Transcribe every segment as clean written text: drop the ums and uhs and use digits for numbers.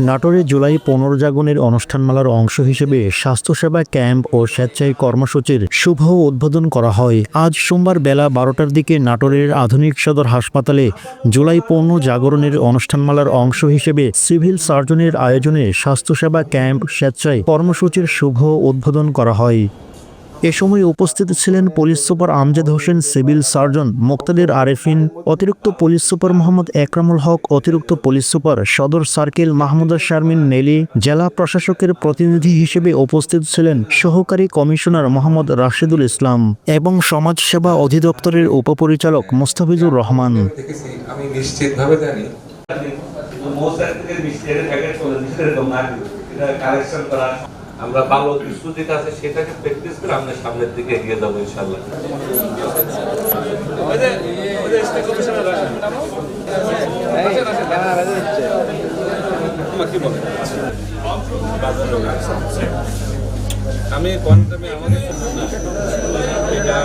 নাটোরে জুলাই পুনর্জাগরণের অনুষ্ঠানমালার অংশ হিসেবে স্বাস্থ্যসেবা ক্যাম্প ও স্বেচ্ছায় কর্মসূচির শুভ উদ্বোধন করা হয়। আজ সোমবার বেলা 12টার দিকে নাটোরের আধুনিক সদর হাসপাতালে জুলাই পুনর্জাগরণের অনুষ্ঠানমালার অংশ হিসেবে সিভিল সার্জনের আয়োজনে স্বাস্থ্যসেবা ক্যাম্প স্বেচ্ছায় কর্মসূচির শুভ উদ্বোধন করা হয়। এ সময় উপস্থিত ছিলেন police super Amjad Hossain, civil surgeon Moktadir Arefin, অতিরিক্ত পুলিশ সুপার মোহাম্মদ একরামুল হক, অতিরিক্ত পুলিশ সুপার সদর সার্কেল মাহমুদা শারমিন নেলি। জেলা প্রশাসকের প্রতিনিধি হিসেবে উপস্থিত ছিলেন সহকারী কমিশনার মোহাম্মদ রাশেদুল ইসলাম এবং সমাজসেবা অধিদপ্তরের উপপরিচালক মুস্তাফিজুর রহমান। আমি নিশ্চিতভাবে জানি আমরা ভালো কিছু যেটা আছে সেটাকে প্র্যাকটিস করে আমরা সামনের দিকে এগিয়ে যাবো ইনশাআল্লাহ। আমি কোয়ান্টামে আমাদের এটা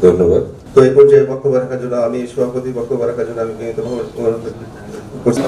ধন্যবাদ। তো এই পর্যায়ে বক্তব্য রাখার জন্য আমি সভাপতি বক্তব্য রাখার জন্য আমি অনুরোধ করছি।